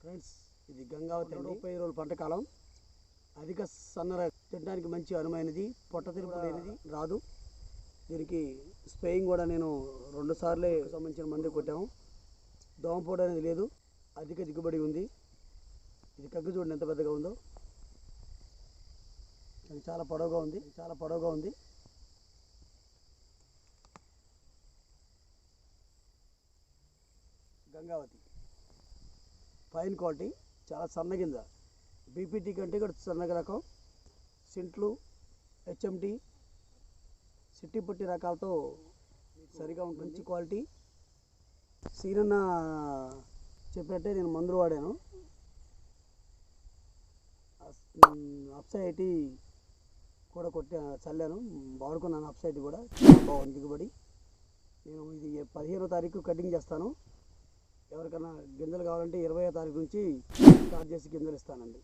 Friends, ఇది గంగావతి 30 రోజుల పంట కాలం. అధిక సన్నర తినడానికి మంచి అనుమైనది, పొట్ట తిరుపు లేనిది, రాదు. దీనికి స్ప్రేయింగ్ కూడా నేను 2 సార్లే సంబంధించిన మందు కొట్టాము. దోమపోటు అనేది లేదు, అధిక దిగుబడి ఉంది. ఇది కగ్గు చూడండి ఎంత పెద్దగా ఉందో, అది చాలా పొడవుగా ఉంది. గంగావతి ఫైన్ క్వాలిటీ, చాలా సన్న గింజ. బీపీటీ కంటే కూడా సన్నగ రకం. సింట్లు, హెచ్ఎంటి, సిట్టి పుట్టి రకాలతో సరిగా ఉంటుంది, మంచి క్వాలిటీ. సీనన్న చెప్పినట్టే నేను మందులు వాడాను. అప్సైటీ కూడా చల్లాను, వాడుకున్నాను. అప్సైటీ కూడా బాగుంది దిగుబడి. నేను ఇది 15వ తారీఖు కటింగ్ చేస్తాను. ఎవరికైనా గింజలు కావాలంటే 20వ తారీఖు నుంచి స్టార్ట్ చేసి గింజలు ఇస్తానండి.